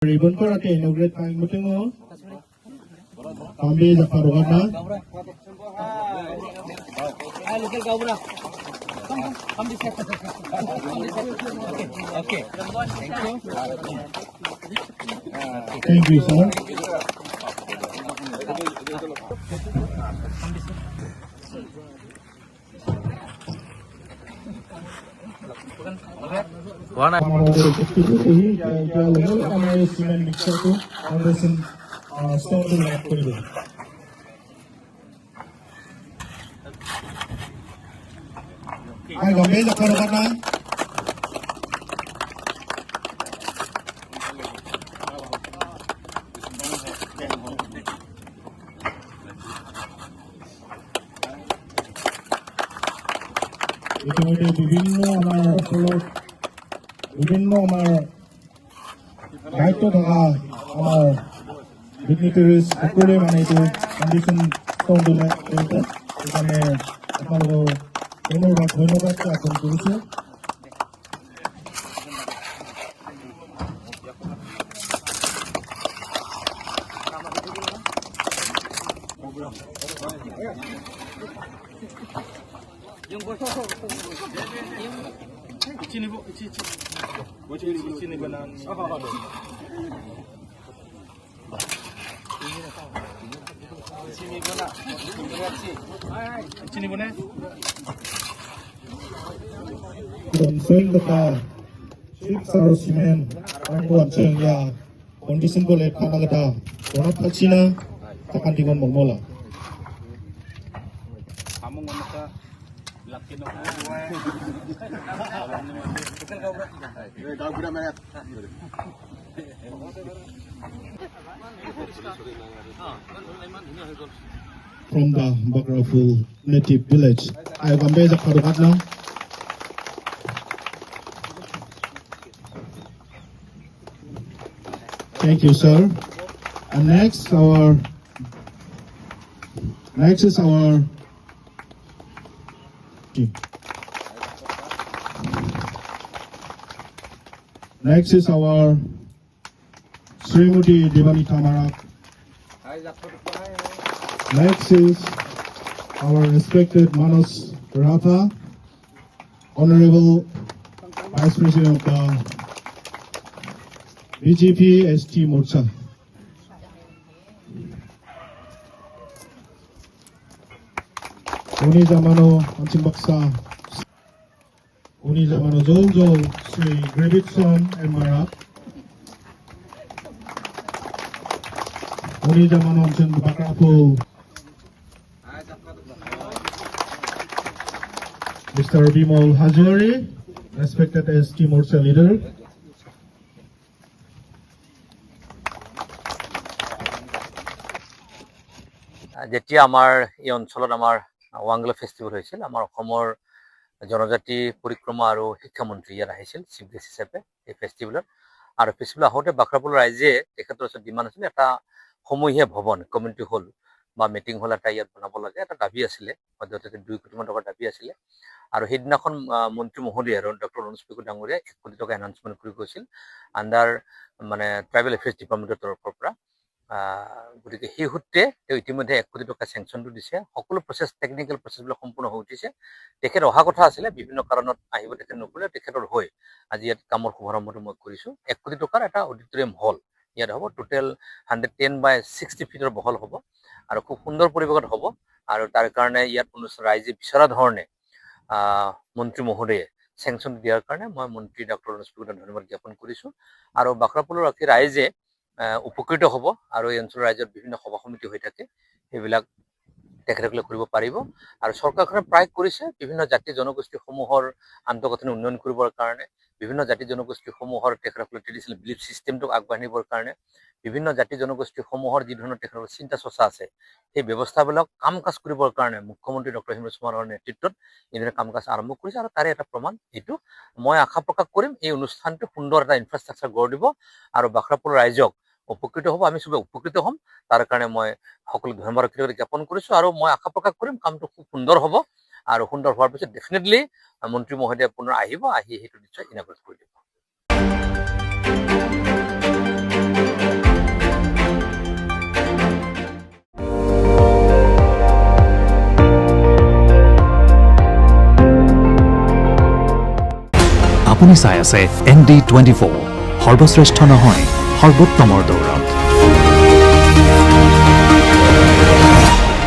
Ribbon ko natin inaugurate ang meeting mo. Kami sa karugan na. Local Gabra. Okay. Thank you, sir. Ay, gamay na karugan na. ইতিমধ্যে বিভিন্ন আমাৰ দায়িত্ব থকা আমাৰ ডিগনিটাৰিজ সকলোৱে মানে এইটো কণ্ডিশ্যন ষ্ট'ন দিলে সেইকাৰণে আপোনালোকৰ ধন্যবাদ জ্ঞাপন কৰিছোঁ। Konsol ka sip sa simen ang kuwanseng ya kondisyon ko lekha nagata orang paksina takan tikon momola Among ano ka laki no from the Bagrafu native village. I am Beza Karugat now. Thank you, sir. And next is our Srimati Devani Tamarak. Next is our respected Manos Ratha, Honorable Vice President of the BJP ST Morcha. Uni Zamano Anchimbaksa, Uni Zamano Zolzo Sri Gravitson and Marak, Uni Zamano Anchimbakapo, Mr. Bimol Hajori, respected ST Morcha leader. যেতিয়া আমাৰ এই অঞ্চলত আমাৰ ৱাংগলা festival হৈছিল, আমাৰ অসমৰ জনজাতি পৰিক্ৰমা আৰু শিক্ষামন্ত্ৰী ইয়াত আহিছিল চিফ গেষ্ট হিচাপে এই ফেষ্টিভেলত। আৰু ফেষ্টিভেল আহোঁতে বাক্ৰাপুৰ ৰাইজে তেখেতৰ ওচৰত ডিমাণ্ড আছিল এটা সমূহীয়া ভৱন কমিউনিটি হল বা মিটিং হল এটা ইয়াত বনাব লাগে, এটা দাবী আছিলে, সদ্যহতে 2 কোটি মান টকাৰ দাবী আছিলে। আৰু সেইদিনাখন মন্ত্ৰী মহোদয় ডক্টৰ ৰণোজ পেগু ডাঙৰীয়া 1 কোটি টকা এনাউন্সমেণ্ট কৰি গৈছিল আণ্ডাৰ মানে ট্ৰাইবেল এফেয়াৰ্ছ ডিপাৰ্টমেণ্টৰ তৰফৰ পৰা। গতিকে সেই সূত্ৰে তেওঁ ইতিমধ্যে 1 কোটি টকা চেংচনটো দিছে, সকলো প্ৰচেছ টেকনিকেল প্ৰচেছবিলাক সম্পূৰ্ণ হৈ উঠিছে। তেখেত অহা কথা আছিলে, বিভিন্ন কাৰণত আহিব তেখেত নকৰিলে, তেখেতৰ হৈ আজি ইয়াত কামৰ শুভাৰম্ভটো মই কৰিছোঁ। 1 কোটি টকাৰ এটা অডিটৰিয়াম হল ইয়াত হ'ব, টোটেল 110 by 60 ফিটৰ বহল হ'ব আৰু খুব সুন্দৰ পৰিৱেশত হ'ব। আৰু তাৰ কাৰণে ইয়াত অনুষ্ঠান ৰাইজে বিচৰা ধৰণে মন্ত্ৰী মহোদয়ে চেংচন দিয়াৰ কাৰণে মই মন্ত্ৰী ডক্টৰ ৰণোজ পেগুক ধন্যবাদ জ্ঞাপন কৰিছোঁ। আৰু বাক্ৰাপুৰৰ ৰাইজে উপকৃত হ'ব আৰু এই অঞ্চলৰ ৰাজ্যত বিভিন্ন সভা সমিতি হৈ থাকে, সেইবিলাক তেখেতসকলে কৰিব পাৰিব। আৰু চৰকাৰখনে প্ৰায় কৰিছে বিভিন্ন জাতি জনগোষ্ঠীসমূহৰ আন্তঃগাঁথনি উন্নয়ন কৰিবৰ কাৰণে, বিভিন্ন জাতি জনগোষ্ঠীসমূহৰ তেখেতসকলে ট্ৰেডিশ্যনেল বিলিফ ছিষ্টেমটোক আগবাঢ়ি নিবৰ কাৰণে, বিভিন্ন জাতি জনগোষ্ঠীসমূহৰ যি ধৰণৰ তেখেতসকলৰ চিন্তা চৰ্চা আছে সেই ব্যৱস্থাবিলাক কাম কাজ কৰিবৰ কাৰণে মুখ্যমন্ত্ৰী ডক্টৰ হিমন্ত বিশ্ব শৰ্মাৰ নেতৃত্বত এনেদৰে কাম কাজ আৰম্ভ কৰিছে। আৰু তাৰে এটা প্ৰমাণ এইটো। মই আশা প্ৰকাশ কৰিম এই অনুষ্ঠানটো সুন্দৰ এটা ইনফ্ৰাষ্ট্ৰাকচাৰ গঢ় দিব আৰু বাক্ৰাপুৰৰ ৰাইজক উপকৃত হ'ব, আমি চবে উপকৃত হ'ম। তাৰ কাৰণে মই সকলো ধন্যবাদ জ্ঞাপন কৰিছোঁ আৰু মই আশা প্ৰকাশ কৰিম কামটো খুব সুন্দৰ হ'ব আৰু সুন্দৰ হোৱাৰ পিছত ডেফিনেটলি মন্ত্ৰী মহোদয়ে পুনৰ আহিব, আহি সেইটো নিশ্চয় ইনাগুৰেট কৰি দিব। আপুনি চাই আছে ND24 সৰ্বশ্ৰেষ্ঠ নহয় সৰ্বোত্তমৰ দৌৰত